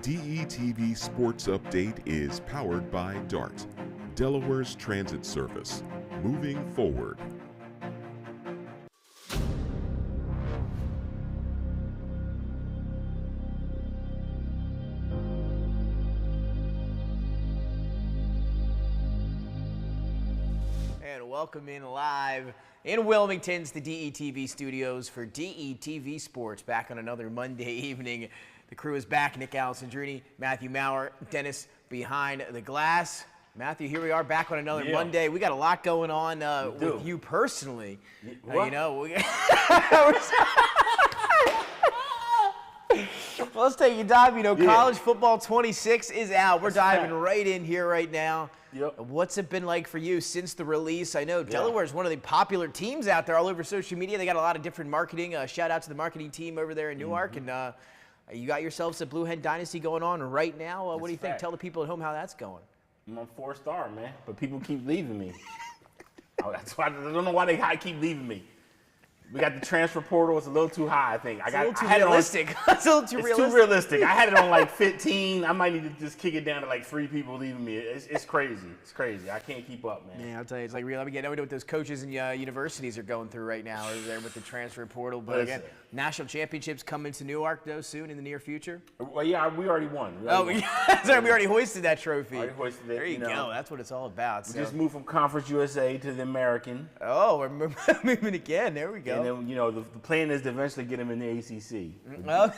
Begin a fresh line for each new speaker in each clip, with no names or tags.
DETV Sports Update is powered by DART, Delaware's transit service. Moving forward.
And welcome in live in Wilmington's the DETV studios for DETV Sports. Back on another Monday evening. The crew is back. Nick Allison-Drini, Matthew Maurer, Dennis behind the glass. Matthew, here we are back on another Monday. We got a lot going on with you personally.
What?
You know, well, let's take a dive. You know, college football 26 is out. We're diving right in here right now.
Yep.
What's it been like for you since the release? I know Delaware is one of the popular teams out there all over social media. They got a lot of different marketing. Shout out to the marketing team over there in Newark. And you got yourselves a Blue Hen Dynasty going on right now. What do you think? Tell the people at home how that's going.
I'm on 4-star, man, but people keep leaving me. That's why I don't know why they keep leaving me. We got the transfer portal. It's a little too high, I think.
It's a little too realistic. It's a little too realistic.
It's too realistic. I had it on like 15. I might need to just kick it down to like 3 people leaving me. It's crazy. It's crazy. I can't keep up, man.
Yeah, I'll tell you, it's like real. I mean, I know what those coaches and universities are going through right now over there with the transfer portal. But again, national championships coming to Newark, though, soon in the near future.
Well, yeah, we already won.
We already hoisted that trophy.
Already hoisted it.
There you go. That's what it's all about.
We just moved from Conference USA to the American.
Oh, we're moving again. There we go.
And then, you know, the plan is to eventually get him in the ACC.
Well,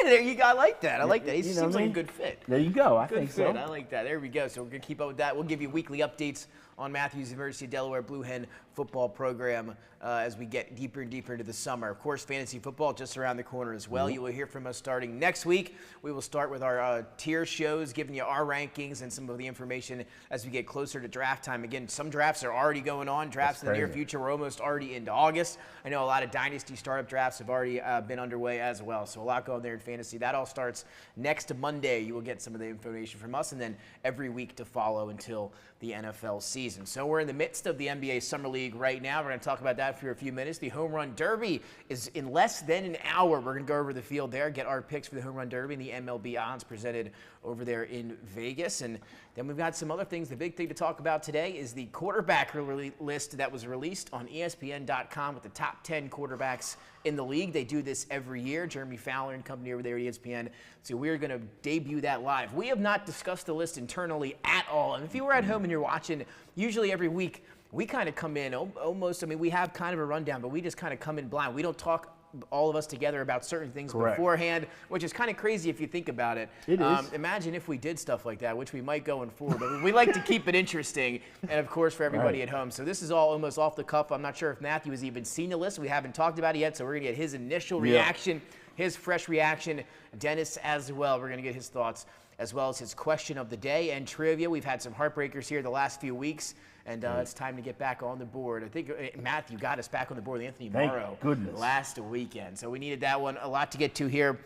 there you go. I like that. I like that. It seems like a good fit.
There you go. I think
fit.
so.
I like that. There we go. So we're going to keep up with that. We'll give you weekly updates on Matthews University of Delaware Blue Hen football program as we get deeper and deeper into the summer. Of course, fantasy football just around the corner as well. You will hear from us starting next week. We will start with our tier shows, giving you our rankings and some of the information as we get closer to draft time. Again, some drafts are already going on. Drafts in the near future. We're almost already into August. I know a lot of dynasty startup drafts have already been underway as well. So a lot going there in fantasy. That all starts next Monday. You will get some of the information from us, and then every week to follow until the NFL season. So we're in the midst of the NBA Summer League right now. We're going to talk about that for a few minutes. The Home Run Derby is in less than an hour. We're going to go over the field there, get our picks for the Home Run Derby and the MLB odds presented over there in Vegas. And then we've got some other things. The big thing to talk about today is the quarterback list that was released on ESPN.com with the top 10 quarterbacks in the league. They do this every year. Jeremy Fowler and company over there at ESPN. So we're going to debut that live. We have not discussed the list internally at all. And if you were at home and you're watching, usually every week we kind of come in almost, I mean, we have kind of a rundown, but we just kind of come in blind. We don't talk all of us together about certain things beforehand, which is kind of crazy if you think about it.
It is.
Imagine if we did stuff like that, which we might going forward. But we like to keep it interesting, and of course for everybody at home. So this is all almost off the cuff. I'm not sure if Matthew has even seen the list. We haven't talked about it yet, so we're gonna get his initial reaction, his fresh reaction. Dennis as well. We're gonna get his thoughts as well as his question of the day and trivia. We've had some heartbreakers here the last few weeks. And it's time to get back on the board. I think Matthew got us back on the board with Anthony Morrow last weekend. So we needed that one. A lot to get to here.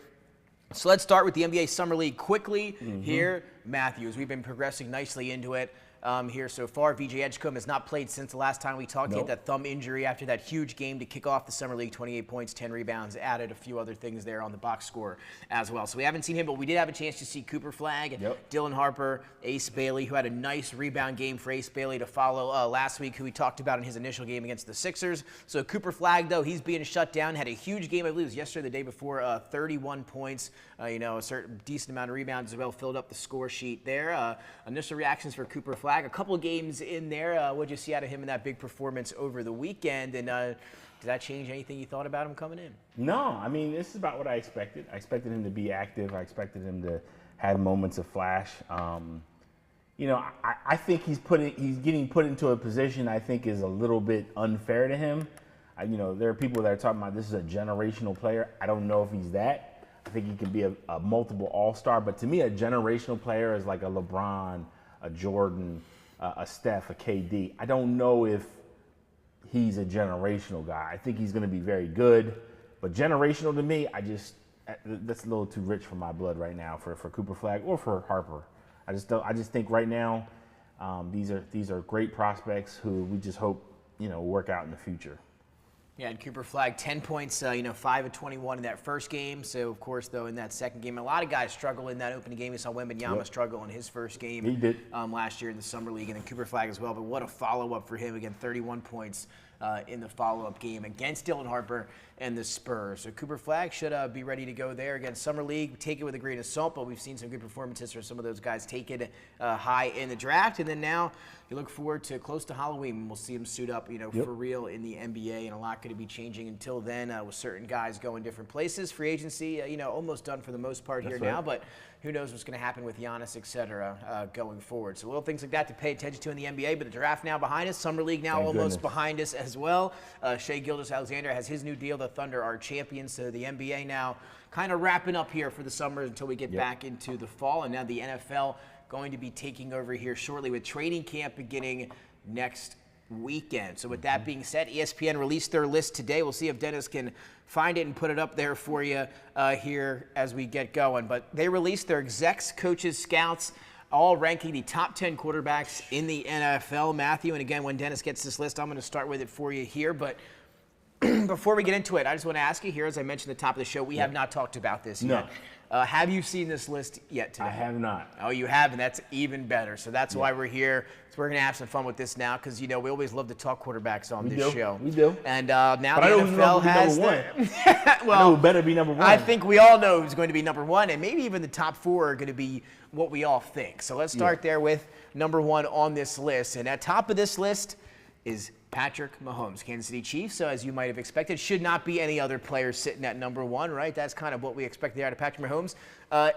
So let's start with the NBA Summer League quickly here. Matthews, we've been progressing nicely into it here so far. VJ Edgecombe has not played since the last time we talked. He had that thumb injury after that huge game to kick off the Summer League, 28 points, 10 rebounds, added a few other things there on the box score as well. So we haven't seen him, but we did have a chance to see Cooper Flagg, Dylan Harper, Ace Bailey, who had a nice rebound game for Ace Bailey to follow last week, who we talked about in his initial game against the Sixers. So Cooper Flagg, though, he's being shut down, had a huge game, I believe it was yesterday, the day before, 31 points, a certain decent amount of rebounds as well, filled up the score sheet there. Initial reactions for Cooper Flagg, a couple of games in there. What did you see out of him in that big performance over the weekend? And did that change anything you thought about him coming in?
No, I mean, this is about what I expected. I expected him to be active. I expected him to have moments of flash. I think he's getting put into a position I think is a little bit unfair to him. There are people that are talking about this is a generational player. I don't know if he's that. I think he can be a multiple all-star. But to me, a generational player is like a LeBron, a Jordan, a Steph, a KD. I don't know if he's a generational guy. I think he's going to be very good. But generational to me, that's a little too rich for my blood right now for Cooper Flagg or for Harper. I just think right now these are great prospects who we just hope work out in the future.
Yeah, and Cooper Flagg, 10 points, 5 of 21 in that first game. So, of course, though, in that second game, a lot of guys struggle in that opening game. We saw Wembanyama struggle in his first game.
He did.
Last year in the Summer League, and then Cooper Flagg as well. But what a follow-up for him. Again, 31 points in the follow-up game against Dylan Harper and the Spurs. So Cooper Flagg should be ready to go there. Again, Summer League, take it with a grain of salt, but we've seen some good performances from some of those guys take it high in the draft. And then now you look forward to close to Halloween. We'll see him suit up, for real in the NBA, and a lot going to be changing until then with certain guys going different places. Free agency, almost done for the most part here now, but who knows what's going to happen with Giannis, et cetera, going forward. So little things like that to pay attention to in the NBA, but the draft now behind us, Summer League now almost behind us as well. Shai Gilgeous-Alexander has his new deal. The Thunder are champions, so the NBA now kind of wrapping up here for the summer until we get back into the fall, and now the NFL going to be taking over here shortly with training camp beginning next weekend. So with that being said, ESPN released their list today. We'll see if Dennis can find it and put it up there for you here as we get going. But they released their execs, coaches, scouts, all ranking the top 10 quarterbacks in the NFL, Matthew. And again, when Dennis gets this list, I'm going to start with it for you here. But before we get into it, I just want to ask you here, as I mentioned at the top of the show, we have not talked about this yet. Have you seen this list yet today?
I have not.
Oh, you haven't? That's even better. So that's why we're here. So we're going to have some fun with this now because, we always love to talk quarterbacks on this show.
We do.
And now the NFL has
well, who better be number one?
I think we all know who's going to be number one, and maybe even the top four are going to be what we all think. So let's start there with number one on this list. And at top of this list is Patrick Mahomes, Kansas City Chiefs. So as you might have expected, should not be any other player sitting at number one, right? That's kind of what we expect out of Patrick Mahomes.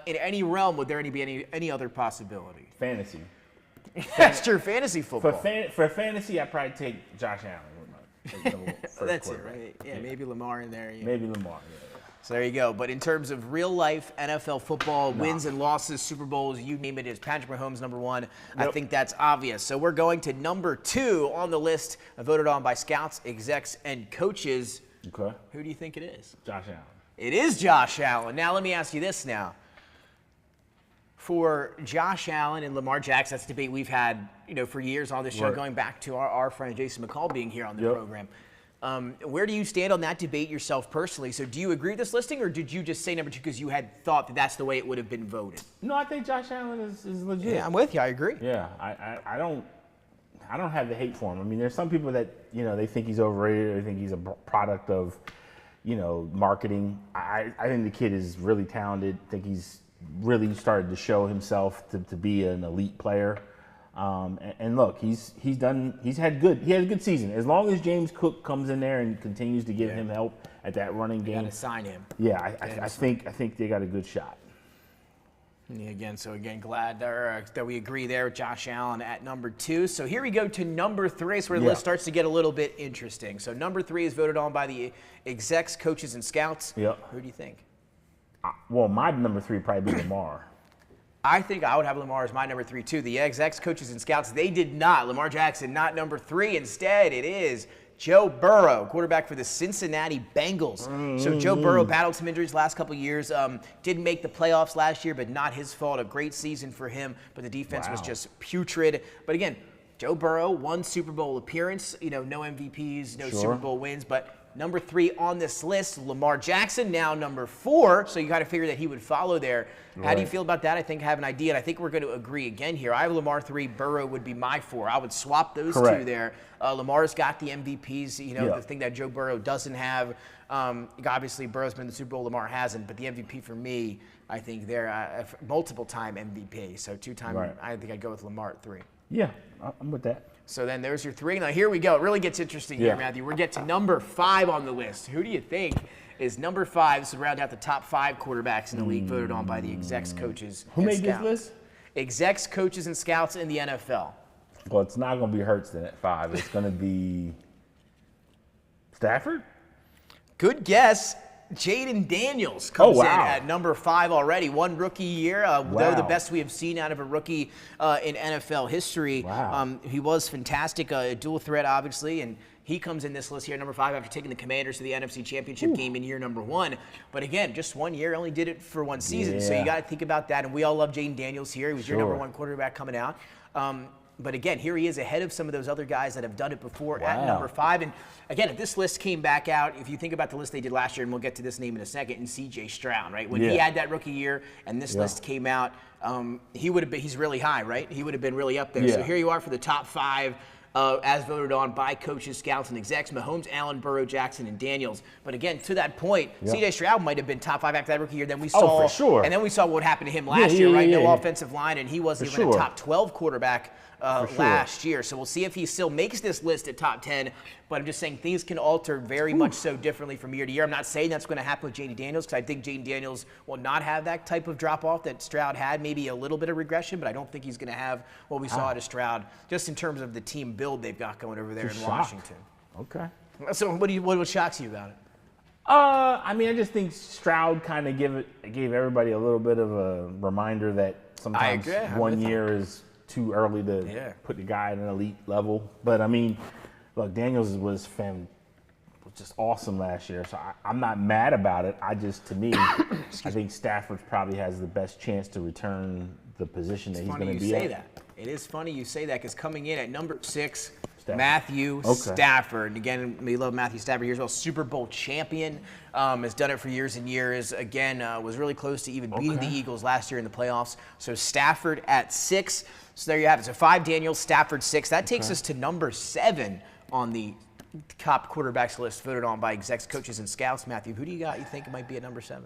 In any realm, would there be any other possibility?
Fantasy.
That's true, fantasy football.
For fantasy, I'd probably take Josh Allen.
That's it, right? Yeah, maybe Lamar in there.
Maybe Lamar,
So there you go. But in terms of real life NFL football, wins and losses, Super Bowls, you name it, is Patrick Mahomes number one. I think that's obvious. So we're going to number two on the list, voted on by scouts, execs, and coaches.
Okay.
Who do you think it is?
Josh Allen.
It is Josh Allen. Now let me ask you this now. For Josh Allen and Lamar Jackson, that's a debate we've had, for years on this show, going back to our friend Jason McCall being here on the program. Where do you stand on that debate yourself personally? So do you agree with this listing, or did you just say number two because you had thought that that's the way it would have been voted?
No, I think Josh Allen is legit.
Yeah, I'm with you. I agree.
Yeah, I don't have the hate for him. I mean, there's some people that, they think he's overrated, or they think he's a product of, marketing. I think the kid is really talented. I think he's really started to show himself to be an elite player. And look, he had a good season. As long as James Cook comes in there and continues to give him help at that running game.
Got to sign him.
Yeah, I think they got a good shot.
Again, glad that we agree there with Josh Allen at number two. So here we go to number three. It's where the list starts to get a little bit interesting. So number three is voted on by the execs, coaches, and scouts.
Yep.
Who do you think?
Well, my number three would probably be Lamar.
I think I would have Lamar as my number three, too. The execs, coaches, and scouts, they did not. Lamar Jackson, not number three. Instead, it is Joe Burrow, quarterback for the Cincinnati Bengals. So Joe Burrow battled some injuries last couple of years. Didn't make the playoffs last year, but not his fault. A great season for him, but the defense was just putrid. But again, Joe Burrow, one Super Bowl appearance. No MVPs, no Super Bowl wins, but number three on this list, Lamar Jackson, now number four. So you got to figure that he would follow there. How do you feel about that? I think I have an idea, and I think we're going to agree again here. I have Lamar 3, Burrow would be my 4. I would swap those two there. Lamar's got the MVPs, the thing that Joe Burrow doesn't have. Obviously, Burrow's been in the Super Bowl, Lamar hasn't, but the MVP for me, I think they're multiple-time MVP. So two-time, I think I'd go with Lamar at 3.
Yeah, I'm with that.
So then there's your 3. Now here we go. It really gets interesting here, Matthew. We're getting to number 5 on the list. Who do you think is number 5? This would round out the top 5 quarterbacks in the league voted on by the execs, coaches,
Who made
scouts.
this list?
Execs, coaches, and scouts in the NFL.
Well, it's not going to be Hurts then at 5. It's going to be Stafford?
Good guess. Jaden Daniels comes in at number 5 already. One rookie year, though the best we have seen out of a rookie in NFL history. He was fantastic, a dual threat, obviously, and he comes in this list here at number 5 after taking the Commanders to the NFC Championship game in year number 1. But again, just 1 year, only did it for 1 season, so you got to think about that. And we all love Jaden Daniels here. He was your number 1 quarterback coming out. But again, here he is ahead of some of those other guys that have done it before at number 5. And again, if this list came back out, if you think about the list they did last year, and we'll get to this name in a second, and C.J. Stroud, right? When he had that rookie year and this list came out, he would have been, he's really high, right? He would have been really up there. So here you are for the top 5. As voted on by coaches, scouts, and execs: Mahomes, Allen, Burrow, Jackson, and Daniels. But again, to that point, C.J. Stroud might have been top 5 after that rookie year. Then we saw,
for sure.
And then we saw what happened to him last year, right? No offensive line, and he wasn't even a top 12 quarterback last year. So we'll see if he still makes this list at top 10. But I'm just saying things can alter very much so differently from year to year. I'm not saying that's going to happen with J.D. Daniels, because I think J.D. Daniels will not have that type of drop-off that Stroud had, maybe a little bit of regression, but I don't think he's going to have what we saw out of Stroud, just in terms of the team build they've got going over there in Washington.
Okay.
So what shocks you about it?
I mean, I just think Stroud kind of gave everybody a little bit of a reminder that sometimes one year is too early to put the guy at an elite level. But I mean, look, Daniels was just awesome last year, so I'm not mad about it. To me, I think Stafford probably has the best chance to return the position that he's going to be at.
It is funny you say that, because coming in at number 6, Matthew Stafford. And again, we love Matthew Stafford here as well. Super Bowl champion, has done it for years and years. Again, was really close to even beating the Eagles last year in the playoffs. So Stafford at 6. So there you have it. So 5 Daniels, Stafford 6. That takes us to number 7 on the top quarterbacks list voted on by execs, coaches, and scouts. Matthew, who do you think might be at number 7?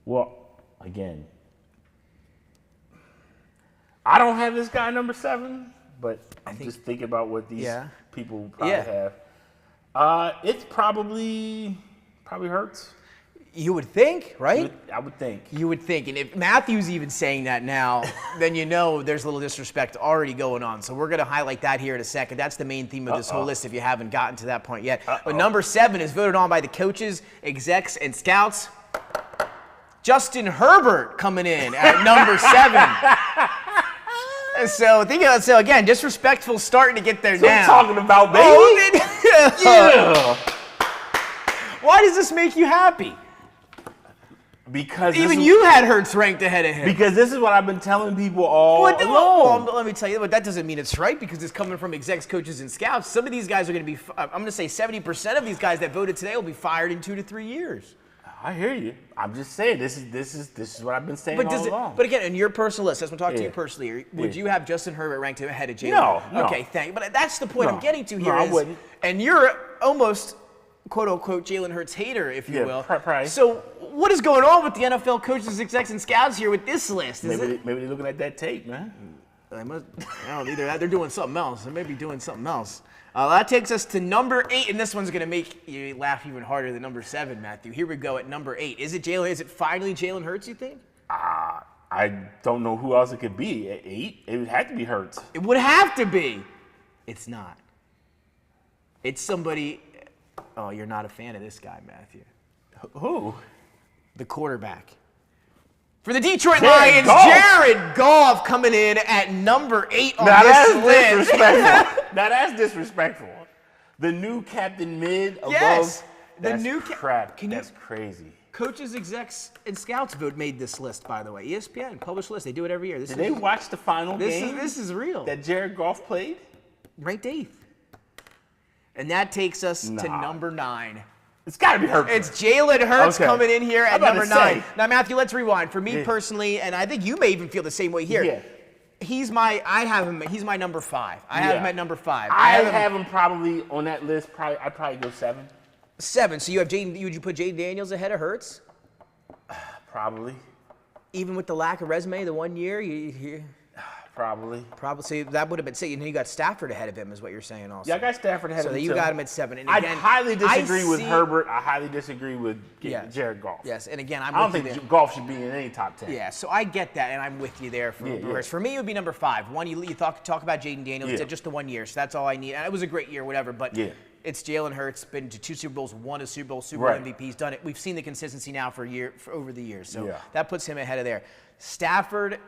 Well, again, I don't have this guy number 7, but I'm just thinking about what these people probably have. It's probably Hurts.
You would think, right?
I would think.
You would think. And if Matthew's even saying that now, then you know there's a little disrespect already going on. So we're going to highlight that here in a second. That's the main theme of this whole list if you haven't gotten to that point yet. But number 7 is voted on by the coaches, execs, and scouts. Justin Herbert coming in at number 7. So again, disrespectful starting to get there now.
What I'm talking about, baby.
Why does this make you happy?
Because
even you had Hurts ranked ahead of him.
Because this is what I've been telling people all along.
Well, let me tell you, but that doesn't mean it's right, because it's coming from execs, coaches, and scouts. Some of these guys are going to be, I'm going to say 70% of these guys that voted today will be fired in 2 to 3 years.
I hear you. I'm just saying this is what I've been saying all along.
But again, in your personal list, as I'm talking to you personally, would you have Justin Herbert ranked ahead of Jalen?
No.
Okay, thank you. But that's the point I'm getting to here.
I wouldn't.
And you're almost, quote unquote, Jalen Hurts hater, if you will.
Right.
So what is going on with the NFL coaches, execs, and scouts here with this list?
Maybe they're looking at that tape, man.
I don't know, either that. They're doing something else. They may be doing something else. That takes us to number 8, and this one's going to make you laugh even harder than number 7, Matthew. Here we go at number 8. Is it finally Jalen Hurts, you think?
I don't know who else it could be. At 8, it would have to be Hurts.
It would have to be. It's not. It's somebody. Oh, you're not a fan of this guy, Matthew.
Who?
The quarterback. For the Detroit Lions, Jared Goff coming in at number 8 on this list.
Disrespectful. Now that's disrespectful. The new Captain Mid above.
Yes.
That's crap. That's crazy.
Coaches, execs, and scouts made this list, by the way. ESPN published list. They do it every year.
Did they watch the final game?
This is real.
That Jared Goff played?
Ranked 8th. And that takes us to number 9.
It's got to be Hurts.
It's Jalen Hurts coming in here at number 9. Now, Matthew, let's rewind. For me personally, and I think you may even feel the same way here. Yeah. He's my number 5. I have him at number 5.
I have him probably on that list. I'd probably go 7.
7. So you have would you put Jaden Daniels ahead of Hurts?
Probably.
Even with the lack of resume, the 1 year,
Probably.
See, that would have been. See, you got Stafford ahead of him, is what you're saying. Also.
Yeah, I got Stafford ahead of him.
So you got him at 7. And
again, I highly disagree with Herbert. I highly disagree with Jared Goff.
Yes, and again,
I don't think Goff should be in any top 10.
Yeah, so I get that, and I'm with you there. For me, it would be number 5. One, you talk about Jaden Daniels, just the 1 year, so that's all I need. And it was a great year, whatever, but it's Jalen Hurts, been to 2 Super Bowls, won a Super Bowl, MVP. He's done it. We've seen the consistency now for over the years, so that puts him ahead of there. Stafford,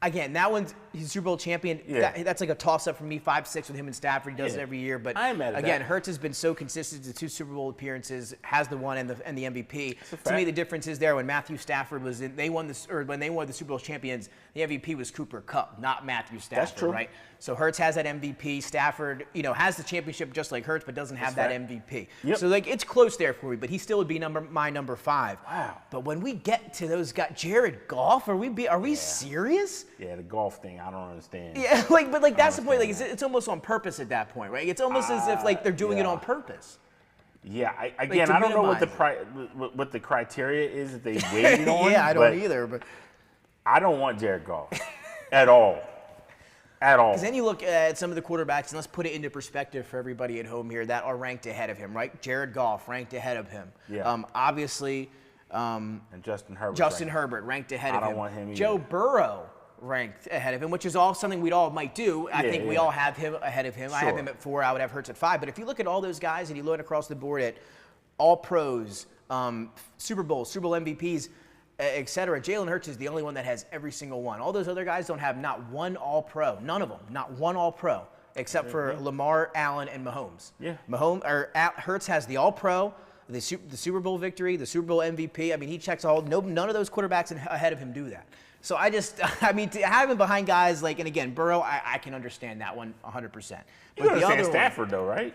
again, that one's. he's a Super Bowl champion.
Yeah.
That's like a toss-up for me, 5-6 with him and Stafford. He does it every year. But
I ain't mad at
again,
that.
Hurts has been so consistent to 2 Super Bowl appearances, has the one and the MVP. To me, the difference is there when Matthew Stafford was in, when they won the Super Bowl champions, the MVP was Cooper Kupp, not Matthew Stafford.
That's true.
Right? So Hurts has that MVP. Stafford, has the championship just like Hurts, but doesn't have that MVP.
Yep.
So like it's close there for me, but he still would be my number 5.
Wow.
But when we get to those guys, Jared Goff, are we serious?
Yeah, the golf thing, I don't understand.
Yeah, but that's the point. Like it's almost on purpose at that point, right? It's almost as if like they're doing it on purpose.
Yeah, I don't know what the criteria is that they weighted on.
Yeah, I don't either. But
I don't want Jared Goff at all. At all.
Because then you look at some of the quarterbacks, and let's put it into perspective for everybody at home here that are ranked ahead of him, right? Jared Goff ranked ahead of him.
Yeah.
Obviously.
And Justin Herbert.
Ranked ahead of him.
I don't want him either.
Joe Burrow ranked ahead of him, which is all something we'd all might do. I think we all have him ahead of him.
Sure.
I have him at 4. I would have Hurts at 5. But if you look at all those guys and you look across the board at all pros, Super Bowl MVPs, et cetera, Jalen Hurts is the only one that has every single one. All those other guys don't have not one All-Pro. None of them. Not one All-Pro, except for Lamar, Allen, and Mahomes.
Yeah.
Hurts has the All-Pro, the Super Bowl victory, the Super Bowl MVP. I mean, he checks all. None of those quarterbacks ahead of him do that. So to have him behind guys like, and again, Burrow, I can understand that one 100%.
You understand Stafford though, right?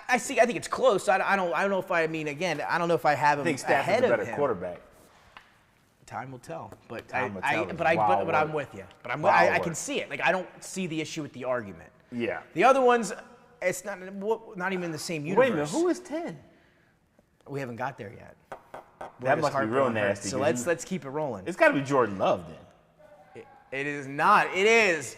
I think it's close. I don't know if I don't know if I have him
I think Stafford's
ahead
a better
of him.
quarterback.
Time will tell. But
But
I'm with you. But I can see it. Like I don't see the issue with the argument.
Yeah.
The other ones, it's not even in the same universe.
Wait a minute, who is 10?
We haven't got there yet.
That must be real nasty.
So let's keep it rolling.
It's got to be Jordan Love then.
It is not. It is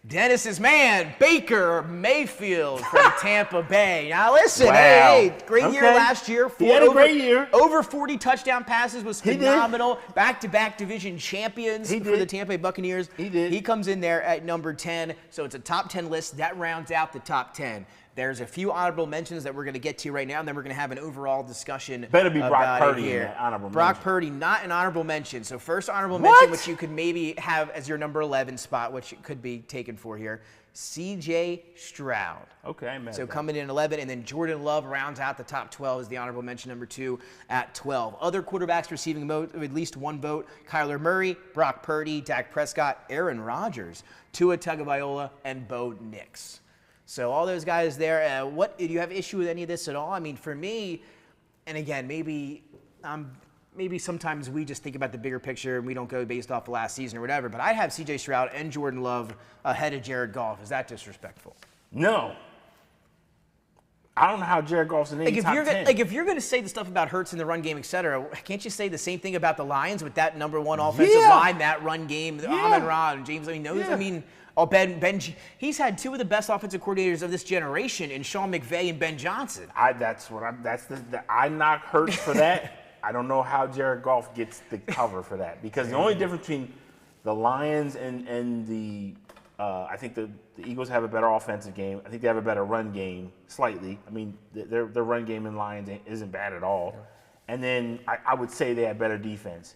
Dennis's man, Baker Mayfield from Tampa Bay. Now listen, hey, great year last year.
He had a great year.
Over 40 touchdown passes was phenomenal. Back-to-back division champions for the Tampa Bay Buccaneers.
He did.
He comes in there at number 10, so it's a top 10 list. That rounds out the top 10. There's a few honorable mentions that we're going to get to right now, and then we're going to have an overall discussion.
Better be Brock Purdy
here.
in that honorable
Brock
mention.
Purdy, not an honorable mention. So first honorable mention, which you could maybe have as your number 11 spot, which could be taken for here, C.J. Stroud.
Okay, I'm mad
So
at that.
coming in 11, and then Jordan Love rounds out the top 12 as the honorable mention number 2 at 12. Other quarterbacks receiving at least 1 vote: Kyler Murray, Brock Purdy, Dak Prescott, Aaron Rodgers, Tua Tagovailoa, and Bo Nix. So all those guys there. Do you have issue with any of this at all? I mean, for me, and again, maybe sometimes we just think about the bigger picture and we don't go based off the last season or whatever. But I have C.J. Stroud and Jordan Love ahead of Jared Goff. Is that disrespectful?
No. I don't know how Jared Goff's in any top 10.
If you're going to say the stuff about Hurts in the run game, et cetera, can't you say the same thing about the Lions with that number 1 offensive line, that run game, Amon-Ra and James? He's had 2 of the best offensive coordinators of this generation in Sean McVay and Ben Johnson.
I knock Hurts for that. I don't know how Jared Goff gets the cover for that, because the only difference between the Lions and the I think the Eagles have a better offensive game. I think they have a better run game slightly. I mean, their run game in Lions isn't bad at all. And then I would say they have better defense.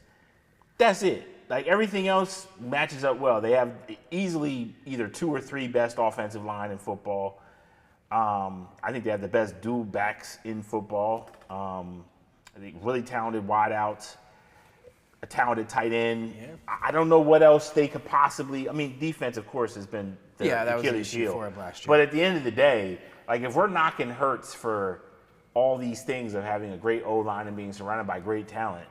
That's it. Like, everything else matches up well. They have easily either 2 or 3 best offensive line in football. I think they have the best dual backs in football. I think really talented wideouts, a talented tight end. Yeah. I don't know what else they could possibly. I mean, defense, of course, has been the Achilles heel
for him last year.
But at the end of the day, like, if we're knocking Hurts for all these things of having a great O-line and being surrounded by great talent,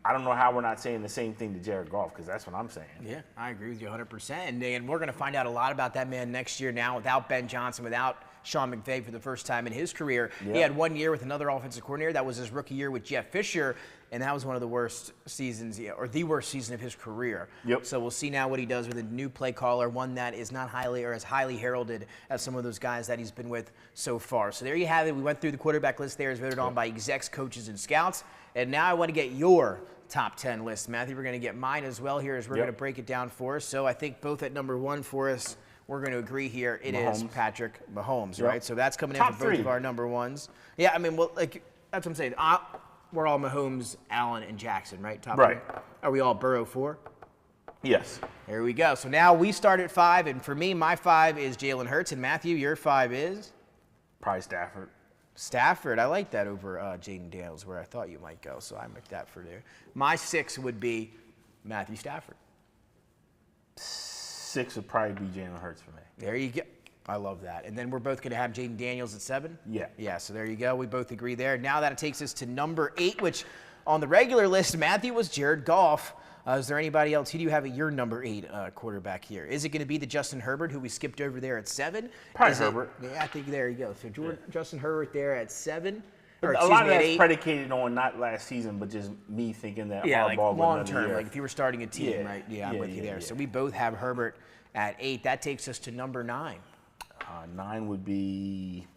I don't know how we're not saying the same thing to Jared Goff, because that's what I'm saying.
Yeah, I agree with you 100%. And we're going to find out a lot about that man next year now without Ben Johnson, without Sean McVay for the first time in his career. Yep. He had 1 year with another offensive coordinator. That was his rookie year with Jeff Fisher, and that was one of the worst seasons, or the worst season of his career.
Yep.
So we'll see now what he does with a new play caller, one that is not as highly heralded as some of those guys that he's been with so far. So there you have it. We went through the quarterback list there as voted on by execs, coaches, and scouts. And now I want to get your top 10 list, Matthew. We're going to get mine as well here as we're going to break it down for us. So I think both at number 1 for us, we're going to agree here. It is Patrick Mahomes, right? So that's coming in
top
for both
3
of our number 1s. Yeah, I mean, well, like, that's what I'm saying. We're all Mahomes, Allen, and Jackson, right? Top
right.
3. Are we all Burrow 4?
Yes.
There we go. So now we start at 5, and for me, my 5 is Jalen Hurts, and Matthew, your 5 is?
Probably Stafford.
Stafford. I like that over Jaden Daniels, where I thought you might go, so I make that for there. My 6 would be Matthew Stafford.
6 would probably be Jalen Hurts for me.
There you go. I love that. And then we're both going to have Jaden Daniels at 7?
Yeah.
Yeah, so there you go. We both agree there. Now that takes us to number 8, which on the regular list, Matthew was Jared Goff. Is there anybody else? Who do you have at your number 8 quarterback here? Is it going to be the Justin Herbert, who we skipped over there at 7?
Probably Herbert.
Yeah, I think there you go. So Justin Herbert there at 7.
Or, a lot of that's predicated on not last season, but just me thinking that Harbaugh would
long term, like if you were starting a team, right? Yeah, I'm with you there.
Yeah.
So we both have Herbert at 8. That takes us to number 9.
9 would be,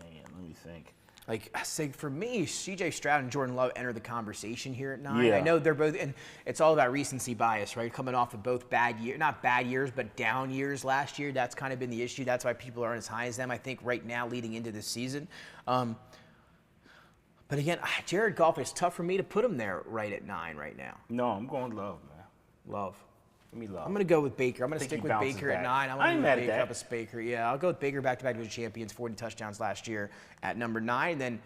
man, let me think.
Like, I say for me, C.J. Stroud and Jordan Love enter the conversation here at 9.
Yeah.
I know they're both, and it's all about recency bias, right? Coming off of both not bad years, but down years last year. That's kind of been the issue. That's why people aren't as high as them, I think, right now leading into this season. But again, Jared Goff, is tough for me to put him there right at 9 right now.
No, I'm going Love, man.
Love.
Give me Love.
I'm going to go with Baker. I'm going to stick with Baker at 9.
I ain't mad at that.
Up as Baker. Yeah, I'll go with Baker, back-to-back division champions, 40 touchdowns last year at number 9. Then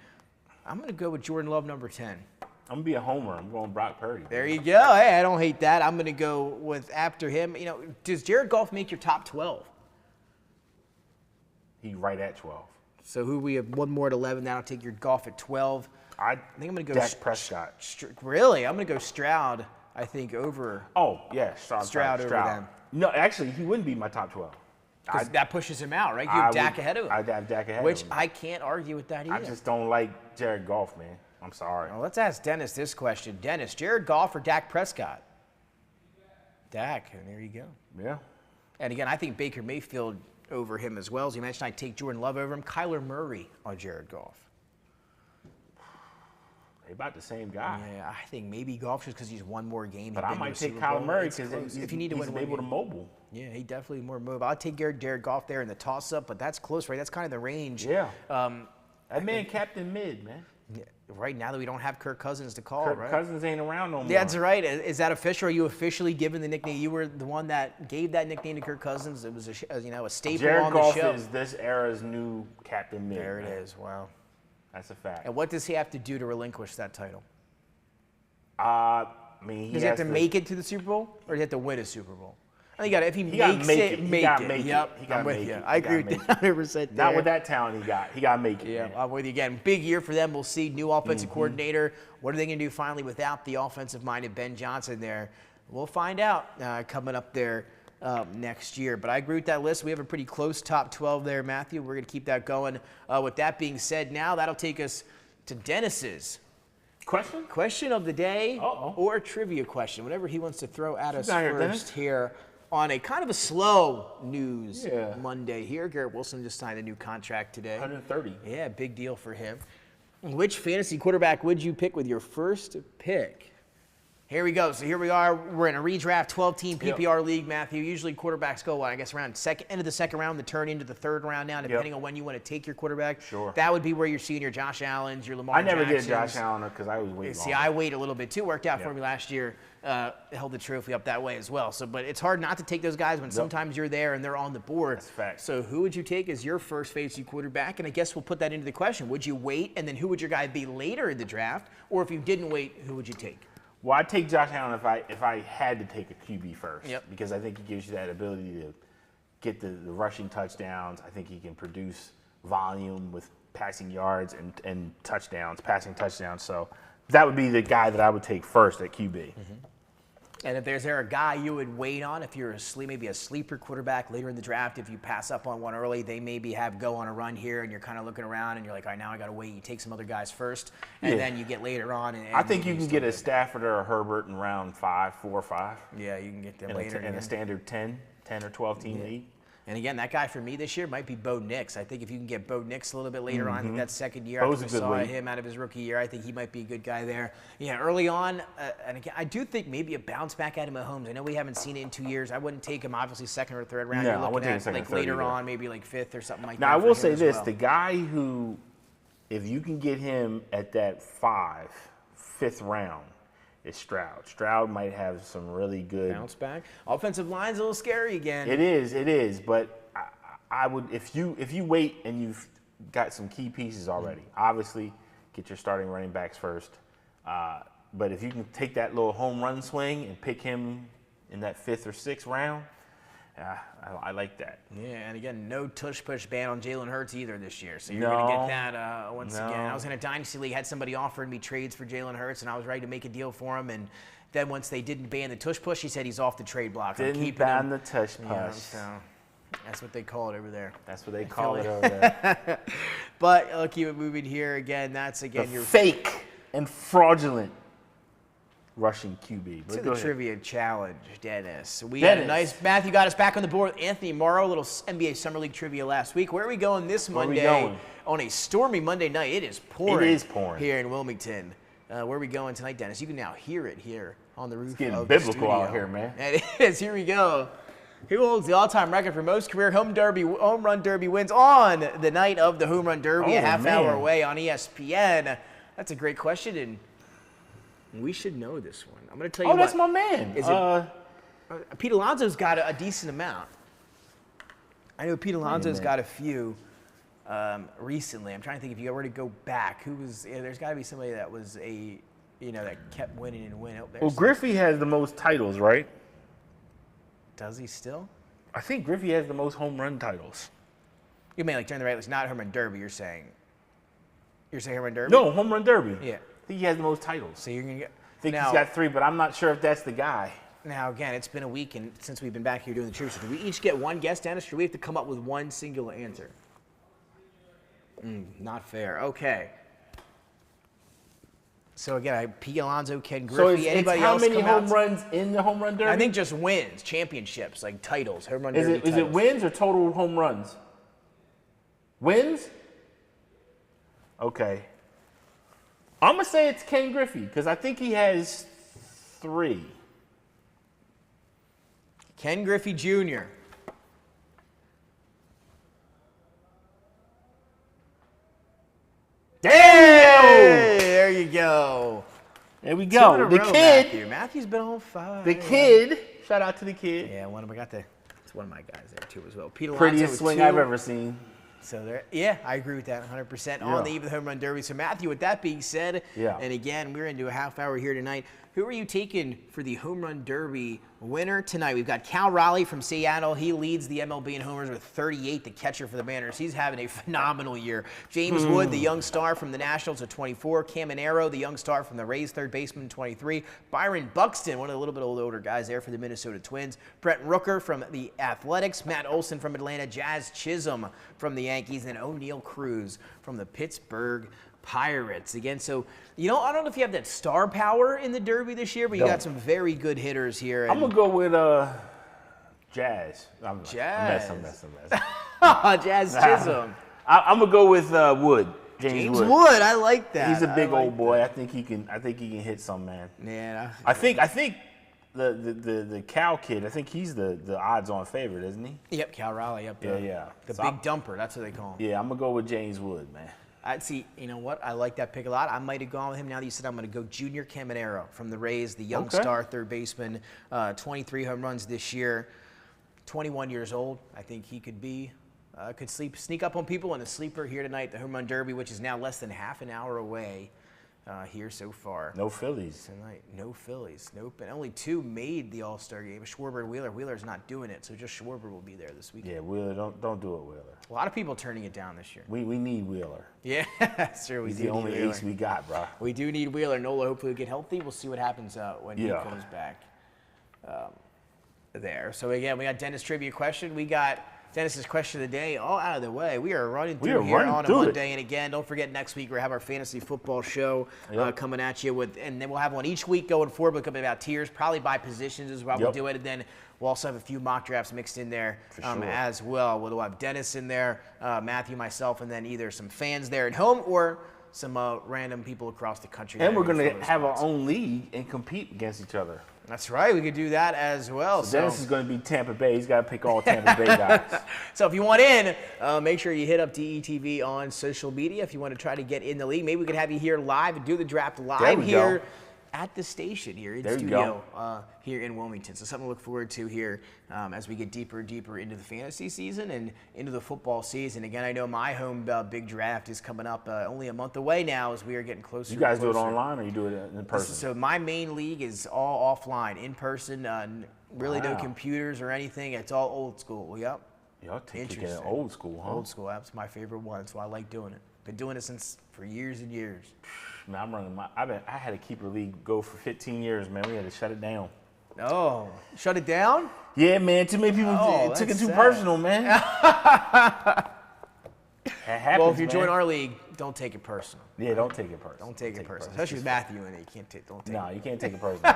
I'm going to go with Jordan Love, number 10.
I'm going to be a homer. I'm going Brock Purdy.
There you go. Hey, I don't hate that. I'm going to go with after him. You know, does Jared Goff make your top 12?
He's right at 12.
So who we have one more at 11. That'll take your Goff at 12.
I
think I'm going to go
Dak Prescott.
Really? I'm going to go Stroud, I think, over.
Oh, yeah.
Stroud over them.
No, actually, he wouldn't be my top 12.
Because that pushes him out, right? You have Dak ahead of him.
I'd have Dak ahead
which
of him.
I can't argue with that either.
I just don't like Jared Goff, man. I'm sorry.
Well, let's ask Dennis this question. Dennis, Jared Goff or Dak Prescott? Dak, and there you go.
Yeah.
And again, I think Baker Mayfield over him as well. As you mentioned, I'd take Jordan Love over him. Kyler Murray on Jared Goff.
They're about the same guy.
Yeah, I think maybe Goff just because he's one more game.
But I might take Kyler Murray because
if you need to win,
he's able to mobile.
Yeah, he definitely more mobile. I'd take Jared Goff there in the toss-up, but that's close, right? That's kind of the range.
Yeah. That man Captain Mid, man.
Yeah, right now that we don't have Kirk Cousins to call,
Kirk
right?
Cousins ain't around no more.
That's right. Is that official? Are you officially given the nickname? You were the one that gave that nickname to Kirk Cousins. It was a staple
Jared
on the
Goff
show.
is this era's new Captain Mid.
There it is. Wow.
That's a fact.
And what does he have to do to relinquish that title?
I mean,
does he have to make it to the Super Bowl, or does he have to win a Super Bowl? I think if he makes it,
he got to make it.
Yep, I'm with you. I agree with that 100%.
Not with that talent he got. He got to make it.
Yeah,
man.
I'm with you again. Big year for them. We'll see. New offensive coordinator. What are they going to do finally without the offensive-minded Ben Johnson there? We'll find out coming up there next year. But I agree with that list. We have a pretty close top 12 there, Matthew. We're going to keep that going. With that being said, now that'll take us to Dennis's question of the day, or a trivia question, whatever he wants to throw at us first here on a kind of a slow news Monday here. Garrett Wilson just signed a new contract today.
130.
Yeah, big deal for him. Which fantasy quarterback would you pick with your first pick? Here we go. So here we are. We're in a redraft 12-team PPR league, Matthew. Usually quarterbacks go, I guess, around end of the second round, the turn into the third round now, depending on when you want to take your quarterback.
Sure.
That would be where you're seeing your Josh Allens, your Lamar
Jacksons. I never
Jacksons.
did Josh Allen because I was waiting.
See, I wait a little bit too. Worked out for me last year. Held the trophy up that way as well. So, but it's hard not to take those guys when sometimes you're there and they're on the board.
That's fact.
So who would you take as your first fantasy quarterback? And I guess we'll put that into the question. Would you wait, and then who would your guy be later in the draft? Or if you didn't wait, who would you take?
Well, I'd take Josh Allen if I had to take a QB first.
Yep.
Because I think he gives you that ability to get the rushing touchdowns. I think he can produce volume with passing yards and touchdowns, passing touchdowns. So that would be the guy that I would take first at QB.
Mm-hmm. And if there's there a guy you would wait on, if you're maybe a sleeper quarterback later in the draft, if you pass up on one early, they maybe go on a run here, and you're kind of looking around, and you're like, all right, now I got to wait. You take some other guys first, and then you get later on. And
I think you can get a Stafford or a Herbert in round 4 or 5.
Yeah, you can get them later.
In a standard 10 or 12 team league.
And again, that guy for me this year might be Bo Nix. I think if you can get Bo Nix a little bit later on, I think that second year after we saw him out of his rookie year, I think he might be a good guy there. Yeah, early on, and again, I do think maybe a bounce back out of Mahomes. I know we haven't seen it in 2 years. I wouldn't take him obviously second or third round.
No,
You're looking
I wouldn't
at
take him second,
later
either.
on, maybe like fifth or something like that.
Now I will say this: the guy who, if you can get him at that 5th round, is Stroud. Stroud might have some really good
bounce back. Offensive line's a little scary again.
It is. But I would, if you wait and you've got some key pieces already, obviously get your starting running backs first. But if you can take that little home run swing and pick him in that 5th or 6th round, I like that.
Yeah, and again, no tush-push ban on Jalen Hurts either this year. So you're going to get that once again. I was in a dynasty league, had somebody offered me trades for Jalen Hurts, and I was ready to make a deal for him. And then once they didn't ban the tush-push, he said he's off the trade block.
Didn't ban the tush-push.
Yeah, so that's what they call it over there.
That's what they call it over there.
But I'll keep it moving here. Again, that's, again, your
fake and fraudulent rushing QB.
To the trivia challenge, Dennis. We had a nice, Matthew got us back on the board with Anthony Morrow, a little NBA Summer League trivia last week. Where are we going this Monday? On a stormy Monday night. It is pouring.
It is pouring.
Here in Wilmington. Where are we going tonight, Dennis? You can now hear it here on the roof of the studio.
It's getting biblical out here, man.
It is. Here we go. Who holds the all-time record for most career home run derby wins on the night of the home run derby, a half hour away on ESPN? That's a great question, and we should know this one. I'm going to tell you.
Oh, that's my man.
Is it? Pete Alonso's got a decent amount. I know Pete Alonso's got a few recently. I'm trying to think if you were to go back, who was? There's got to be somebody that was that kept winning and winning.
Well, Griffey has the most titles, right?
Does he still?
I think Griffey has the most home run titles.
You mean like during the regular, not home run derby? You're saying home run derby?
No, home run derby.
Yeah.
I think he has the most titles.
So you're gonna get.
I think he's got 3, but I'm not sure if that's the guy.
Now again, it's been a week and since we've been back here doing the truth. Do we each get one guess, Dennis, or do we have to come up with one singular answer? Not fair. Okay. So again, Pete Alonso, Ken Griffey, anybody
how
else?
How many home runs in the home run derby?
I think just wins, championships, like titles, home run derby.
Is it wins or total home runs? Wins? Okay. I'm going to say it's Ken Griffey because I think he has 3.
Ken Griffey Jr.
Damn!
There you go.
There we go. The kid.
Matthew's been on fire.
The kid. Shout out to the kid.
Yeah, it's one of my guys there too as well. Pete Alonso,
prettiest swing I've ever seen.
So there, I agree with that 100% on the eve of the home run derby. So Matthew, with that being said, and again, we're into a half hour here tonight. Who are you taking for the home run derby winner tonight? We've got Cal Raleigh from Seattle. He leads the MLB in homers with 38, the catcher for the Mariners. He's having a phenomenal year. James Wood, the young star from the Nationals at 24. Caminero, the young star from the Rays, third baseman, 23. Byron Buxton, one of the little bit older guys there for the Minnesota Twins. Brent Rooker from the Athletics. Matt Olson from Atlanta. Jazz Chisholm from the Yankees. And O'Neal Cruz from the Pittsburgh Pirates. Again, so, I don't know if you have that star power in the Derby this year, but you got some very good hitters here.
I'm going to go with Jazz.
Jazz.
I'm messing.
Jazz Chisholm.
I'm going to go with Wood. James
Wood. I like that.
He's a big old boy. I think he can hit some, man.
Yeah.
I think the Cal kid, I think he's the odds-on favorite, isn't he?
Yep, Cal Raleigh up there.
Yeah.
The big dumper, that's what they call him.
Yeah, I'm going to go with James Wood, man.
I'd see, you know what? I like that pick a lot. I might have gone with him now that you said I'm going to go Junior Caminero from the Rays, the young star third baseman, 23 home runs this year, 21 years old. I think he could be, sneak up on people, and a sleeper here tonight, the home run derby, which is now less than half an hour away here so far.
No Phillies.
Tonight, no Phillies. Nope. And only 2 made the All-Star game, Schwarber and Wheeler. Wheeler's not doing it, so just Schwarber will be there this weekend.
Yeah, Wheeler, don't do it, Wheeler.
A lot of people turning it down this year.
We need Wheeler.
Yeah, sure.
He's the only ace we got, bro.
We do need Wheeler. Nola hopefully will get healthy. We'll see what happens when he comes back there. So, again, we got Dennis' trivia question. We got Dennis's question of the day all out of the way. We are running through here on a Monday. And, again, don't forget next week we have our fantasy football show coming at you. And then we'll have one each week going forward. We'll come about tiers, probably by positions as well. We'll do it. And then we'll also have a few mock drafts mixed in there as well. We'll have Dennis in there, Matthew, myself, and then either some fans there at home or some random people across the country.
And we're going to have our own league and compete against each other.
That's right. We could do that as well.
So Dennis is going to be Tampa Bay. He's got to pick all Tampa Bay guys.
So if you want in, make sure you hit up DETV on social media if you want to try to get in the league. Maybe we could have you here live and do the draft live here at the station here in
There you
studio here in Wilmington. So something to look forward to here as we get deeper and deeper into the fantasy season and into the football season. Again, I know my home big draft is coming up only a month away now as we are getting closer.
You guys
and closer.
do it online or you do it in person?
So my main league is all offline, in person. Really no
Wow.
computers or anything. It's all old school. Yep.
Y'all take it old school, huh?
Old school. That's my favorite one. That's why I like doing it. Been doing it for years and years.
Man, I'm running I had a keeper league go for 15 years, man. We had to shut it down.
Oh, shut it down?
Yeah, man. Too many people took it too personal, man. That happens,
Well, if you
man.
join our league, don't take it personal.
Yeah, don't take it personal.
Don't take it personal. Especially with Matthew in it. You can't take. Don't take
No,
it.
you can't take it personal.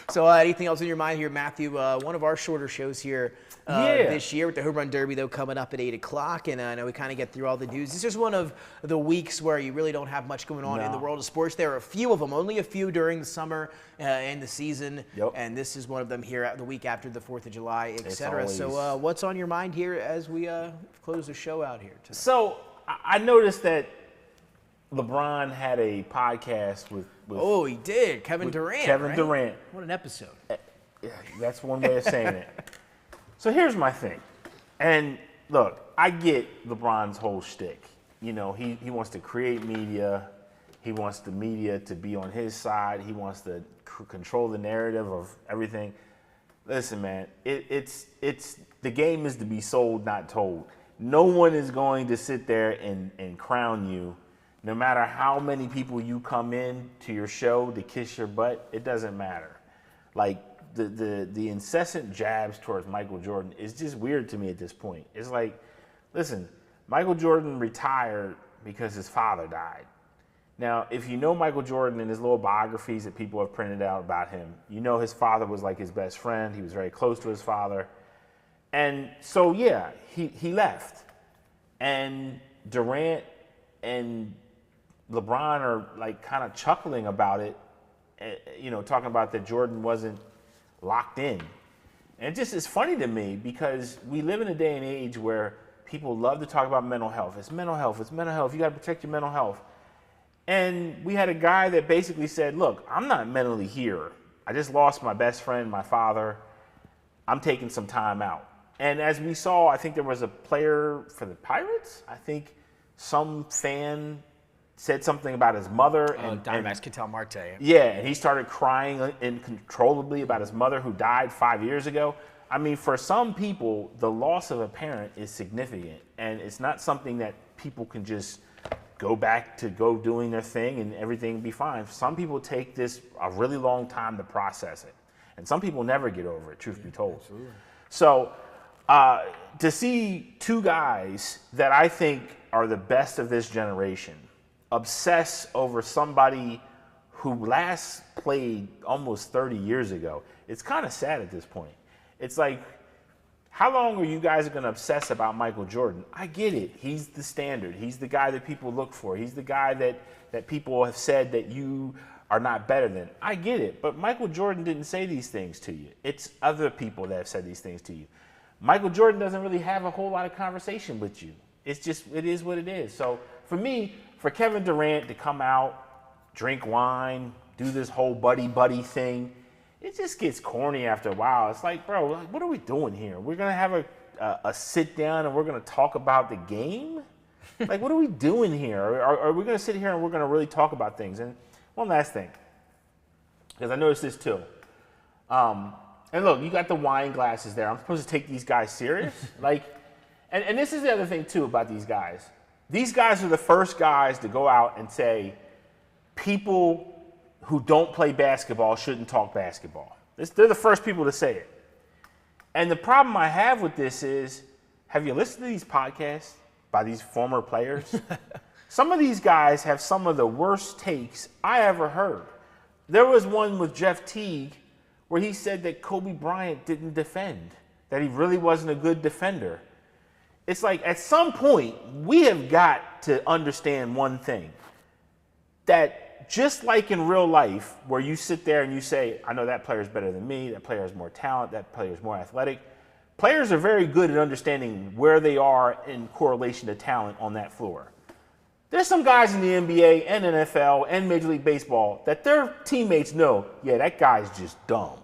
So anything else in your mind here, Matthew? One of our shorter shows here this year with the Home Run Derby, though, coming up at 8 o'clock. And I know we kind of get through all the news. This is one of the weeks where you really don't have much going on in the world of sports. There are a few of them, only a few during the summer and the season.
Yep.
And this is one of them here the week after the 4th of July, etc.
Always.
So what's on your mind here as we close the show out here tonight?
So I noticed that LeBron had a podcast with
Oh, he did. Kevin Durant.
Kevin
right?
Durant.
What an episode.
Yeah, that's one way of saying it. So here's my thing. And look, I get LeBron's whole shtick. You know, he wants to create media. He wants the media to be on his side. He wants to control the narrative of everything. Listen, man, it's the game is to be sold, not told. No one is going to sit there and crown you. No matter how many people you come in to your show to kiss your butt, it doesn't matter. Like the incessant jabs towards Michael Jordan is just weird to me at this point. It's like, listen, Michael Jordan retired because his father died. Now, if you know Michael Jordan and his little biographies that people have printed out about him, you know his father was like his best friend. He was very close to his father. And so, yeah, he left. And Durant and LeBron are like kind of chuckling about it, you know, talking about that Jordan wasn't locked in. And it just is funny to me because we live in a day and age where people love to talk about mental health. It's mental health. It's mental health. You got to protect your mental health. And we had a guy that basically said, look, I'm not mentally here. I just lost my best friend, my father. I'm taking some time out. And as we saw, I think there was a player for the Pirates. I think some fan said something about his mother.
Diamondbacks Ketel Marte.
Yeah, and he started crying uncontrollably about his mother who died 5 years ago. I mean, for some people, the loss of a parent is significant. And it's not something that people can just go back to go doing their thing and everything be fine. Some people take this a really long time to process it. And some people never get over it, truth be told. Absolutely. So to see two guys that I think are the best of this generation obsess over somebody who last played almost 30 years ago, it's kind of sad at this point. It's like, how long are you guys going to obsess about Michael Jordan? I get it. He's the standard. He's the guy that people look for. He's the guy that people have said that you are not better than. I get it. But Michael Jordan didn't say these things to you. It's other people that have said these things to you. Michael Jordan doesn't really have a whole lot of conversation with you. It's just, it is what it is. So for me, for Kevin Durant to come out, drink wine, do this whole buddy thing, it just gets corny after a while. It's like, bro, what are we doing here? We're going to have a sit down and we're going to talk about the game? Like, what are we doing here? Are we going to sit here and we're going to really talk about things? And one last thing, because I noticed this too. And look, you got the wine glasses there. I'm supposed to take these guys serious? Like, and this is the other thing too about these guys. These guys are the first guys to go out and say, people who don't play basketball shouldn't talk basketball. They're the first people to say it. And the problem I have with this is, have you listened to these podcasts by these former players? Some of these guys have some of the worst takes I ever heard. There was one with Jeff Teague where he said that Kobe Bryant didn't defend, that he really wasn't a good defender. It's like, at some point, we have got to understand one thing, that just like in real life, where you sit there and you say, I know that player is better than me, that player has more talent, that player is more athletic. Players are very good at understanding where they are in correlation to talent on that floor. There's some guys in the NBA and NFL and Major League Baseball that their teammates know, yeah, that guy's just dumb.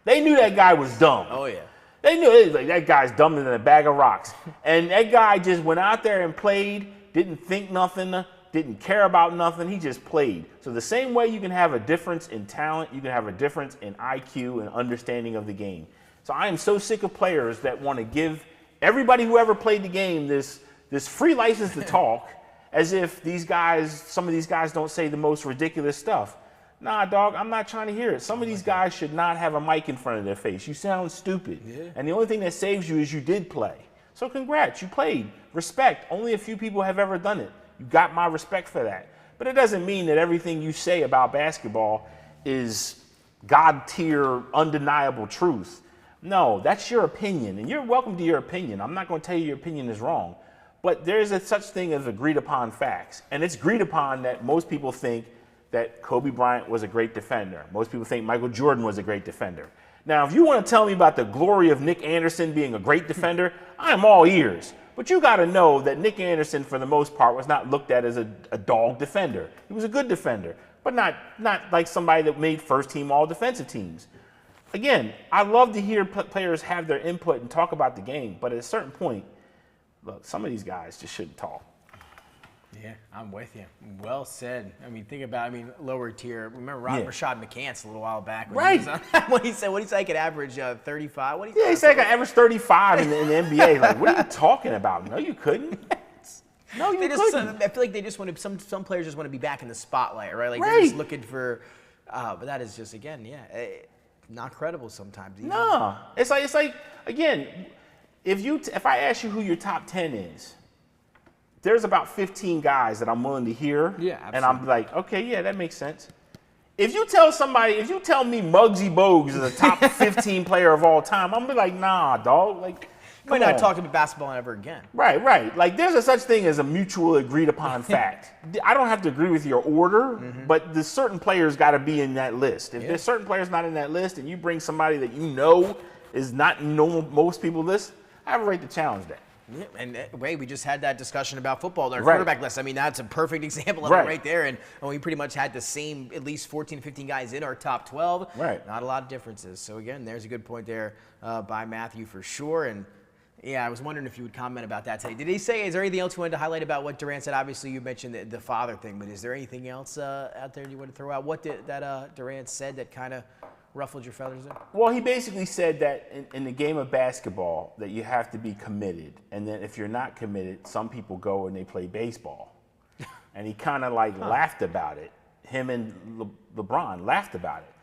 They knew that guy was dumb.
Oh, yeah.
They knew it was like, that guy's dumber than a bag of rocks. And that guy just went out there and played, didn't think nothing, didn't care about nothing. He just played. So the same way you can have a difference in talent, you can have a difference in IQ and understanding of the game. So I am so sick of players that want to give everybody who ever played the game this free license to talk as if some of these guys don't say the most ridiculous stuff. Nah, dog, I'm not trying to hear it. Some of these guys should not have a mic in front of their face. You sound stupid. Yeah. And the only thing that saves you is you did play. So congrats, you played. Respect. Only a few people have ever done it. You got my respect for that. But it doesn't mean that everything you say about basketball is God-tier, undeniable truth. No, that's your opinion, and you're welcome to your opinion. I'm not going to tell you your opinion is wrong. But there's a such thing as agreed upon facts. And it's agreed upon that most people think that Kobe Bryant was a great defender. Most people think Michael Jordan was a great defender. Now, if you want to tell me about the glory of Nick Anderson being a great defender, I'm all ears. But you got to know that Nick Anderson, for the most part, was not looked at as a dog defender. He was a good defender, but not like somebody that made first-team all-defensive teams. Again, I love to hear players have their input and talk about the game, but at a certain point, look, some of these guys just shouldn't talk.
Yeah, I'm with you. Well said. I mean, think about, lower tier. Remember Rashad McCants a little while back. When he said I could average 35.
He said I could average 35 in the NBA. Like, what are you talking about? No, you couldn't. No, you couldn't.
I feel like they just want to, some players just want to be back in the spotlight, right? Like, they're just looking for, but that is just, again, not credible sometimes. Even.
No. It's like, again, if I ask you who your top 10 is, there's about 15 guys that I'm willing to hear.
Yeah, absolutely.
And I'm like, okay, yeah, that makes sense. If you tell me Muggsy Bogues is a top 15 player of all time, I'm gonna be like, nah, dog. Like,
you might not talk about basketball ever again.
Right. Like, there's a such thing as a mutual agreed upon fact. I don't have to agree with your order, but the certain players got to be in that list. If there's certain players not in that list, and you bring somebody that you know is not in most people's list, I have a right to challenge that.
Yeah, and we just had that discussion about football, our quarterback list. That's a perfect example of it right there. And we pretty much had the same, at least 14, 15 guys in our top 12.
Right.
Not a lot of differences. So, again, there's a good point there by Matthew for sure. And, yeah, I was wondering if you would comment about that today. Did he say, is there anything else you wanted to highlight about what Durant said? Obviously, you mentioned the father thing, but is there anything else out there you want to throw out? What did that Durant said that kind of ruffled your feathers there?
Well, he basically said that in the game of basketball that you have to be committed. And then if you're not committed, some people go and they play baseball. And he kind of laughed about it. Him and LeBron laughed about it.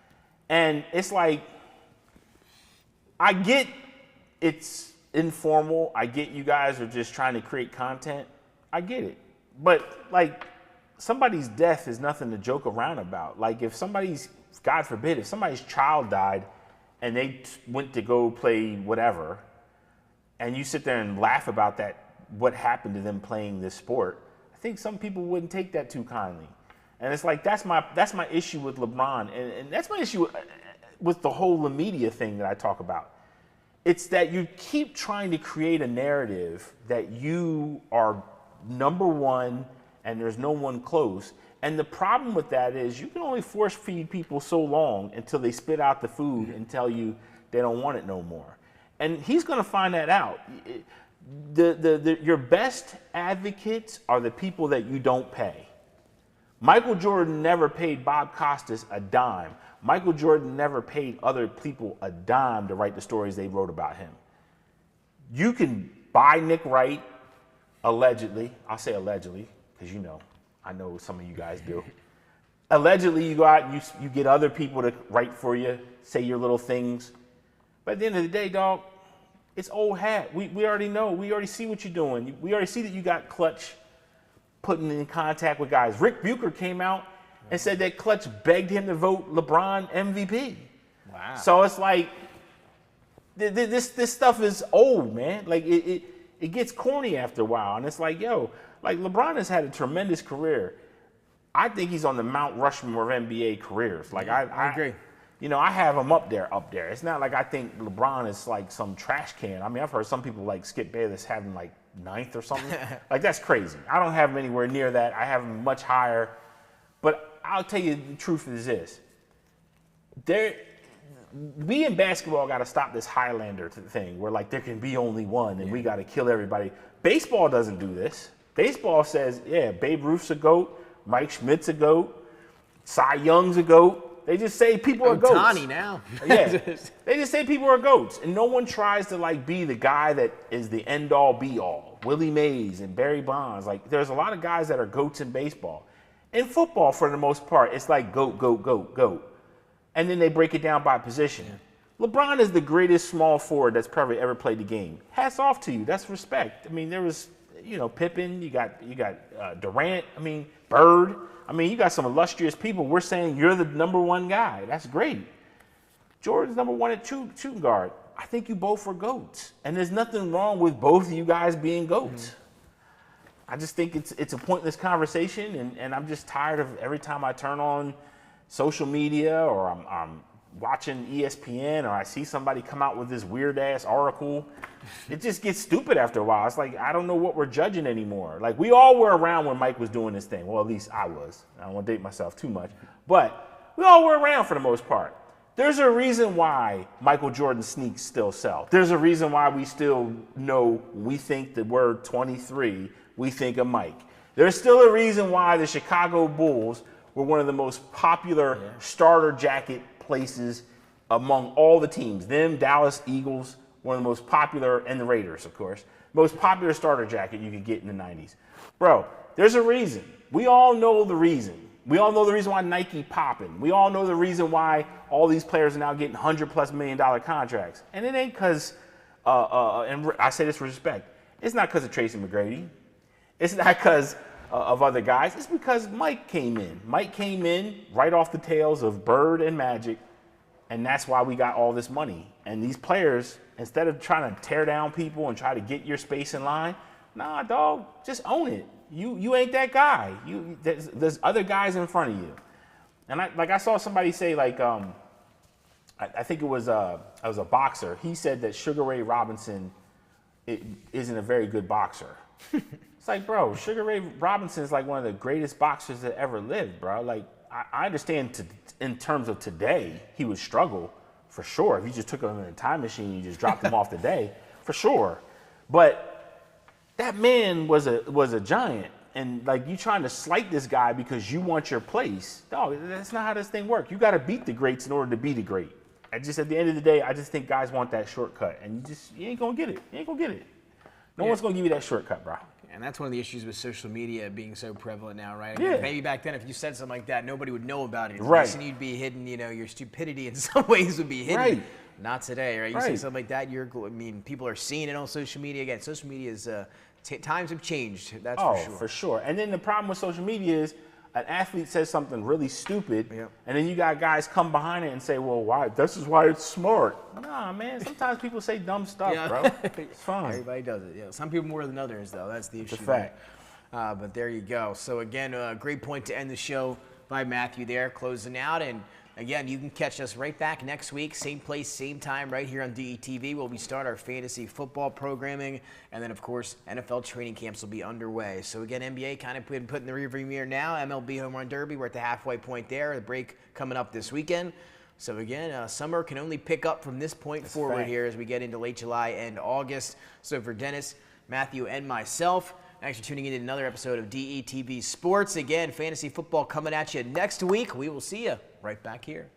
And it's like, I get it's informal. I get you guys are just trying to create content. I get it. But, somebody's death is nothing to joke around about. Like, if somebody's, God forbid, if somebody's child died and they went to go play whatever, and you sit there and laugh about that, what happened to them playing this sport, I think some people wouldn't take that too kindly. And it's like, that's my issue with LeBron. And that's my issue with the whole media thing that I talk about. It's that you keep trying to create a narrative that you are number one and there's no one close. And the problem with that is you can only force feed people so long until they spit out the food and tell you they don't want it no more. And he's going to find that out. Your best advocates are the people that you don't pay. Michael Jordan never paid Bob Costas a dime. Michael Jordan never paid other people a dime to write the stories they wrote about him. You can buy Nick Wright, allegedly. I'll say allegedly, because I know some of you guys do. Allegedly, you go out and you get other people to write for you, say your little things. But at the end of the day, dog, it's old hat. We already know. We already see what you're doing. We already see that you got Clutch putting in contact with guys. Rick Bucher came out and said that Clutch begged him to vote LeBron MVP.
Wow.
So it's like, this stuff is old, man. Like, it gets corny after a while. And it's like, LeBron has had a tremendous career. I think he's on the Mount Rushmore of NBA careers. Like, I
agree.
I have him up there. It's not like I think LeBron is like some trash can. I've heard some people like Skip Bayless having like 9th or something. Like, that's crazy. I don't have him anywhere near that. I have him much higher. But I'll tell you the truth is this. We in basketball got to stop this Highlander thing where, like, there can be only one and we got to kill everybody. Baseball doesn't do this. Baseball says, yeah, Babe Ruth's a GOAT, Mike Schmidt's a GOAT, Cy Young's a GOAT. They just say people are goats.
Ohtani now.
Yeah, they just say people are goats, and no one tries to like be the guy that is the end all be all. Willie Mays and Barry Bonds. Like, there's a lot of guys that are goats in baseball. In football, for the most part, it's like goat, goat, goat, goat, and then they break it down by position. Yeah. LeBron is the greatest small forward that's probably ever played the game. Hats off to you. That's respect. I mean, there was, Pippen. You got Durant. I mean, Bird. I mean, you got some illustrious people. We're saying you're the number one guy. That's great. Jordan's number one at shooting guard. I think you both are GOATs. And there's nothing wrong with both of you guys being GOATs. Mm-hmm. I just think it's a pointless conversation, and I'm just tired of every time I turn on social media or I'm watching ESPN or I see somebody come out with this weird-ass article. It just gets stupid after a while. It's like, I don't know what we're judging anymore. Like, we all were around when Mike was doing this thing. Well, at least I was. I don't want to date myself too much. But we all were around for the most part. There's a reason why Michael Jordan sneaks still sell. There's a reason why we still know we think the word 23, we think of Mike. There's still a reason why the Chicago Bulls were one of the most popular starter jacket places among all the teams. Them, Dallas Eagles, one of the most popular, and the Raiders, of course, most popular starter jacket you could get in the 90s. Bro, there's a reason. We all know the reason. We all know the reason why Nike popping. We all know the reason why all these players are now getting $100+ million contracts. And it ain't because, and I say this with respect, it's not because of Tracy McGrady. It's not because of other guys. It's because Mike came in. Mike came in right off the tails of Bird and Magic, and that's why we got all this money. And these players, instead of trying to tear down people and try to get your space in line, nah, dog, just own it. You ain't that guy. There's other guys in front of you. And I saw somebody say, like, I think it was a boxer. He said that Sugar Ray Robinson isn't a very good boxer. It's like, bro, Sugar Ray Robinson is like one of the greatest boxers that ever lived, bro. Like, I understand in terms of today, he would struggle for sure. If you just took him in a time machine and you just dropped him off today, for sure. But that man was a giant. And, like, you trying to slight this guy because you want your place. No, that's not how this thing works. You got to beat the greats in order to be the great. At the end of the day, I just think guys want that shortcut. And you ain't going to get it. You ain't going to get it. No one's going to give you that shortcut, bro.
And that's one of the issues with social media being so prevalent now, right?
Yeah.
Maybe back then, if you said something like that, nobody would know about it.
Right.
And you'd be hidden, your stupidity in some ways would be hidden.
Right.
Not today, right? You say something like that, people are seeing it on social media. Again, social media is, times have changed, that's for sure.
For sure. And then the problem with social media is an athlete says something really stupid, and then you got guys come behind it and say, well, why? This is why it's smart. Nah, man, sometimes people say dumb stuff, bro. It's fine.
Everybody does it, yeah. Some people more than others, though. That's the issue.
It's a fact.
But there you go. So, again, a great point to end the show by Matthew there, closing out. And, again, you can catch us right back next week, same place, same time, right here on DETV, where we start our fantasy football programming. And then, of course, NFL training camps will be underway. So, again, NBA kind of been put in the rearview mirror now. MLB Home Run Derby, we're at the halfway point there. The break coming up this weekend. So, again, summer can only pick up from this point forward here as we get into late July and August. So, for Dennis, Matthew, and myself, thanks for tuning in to another episode of DETV Sports. Again, fantasy football coming at you next week. We will see you right back here.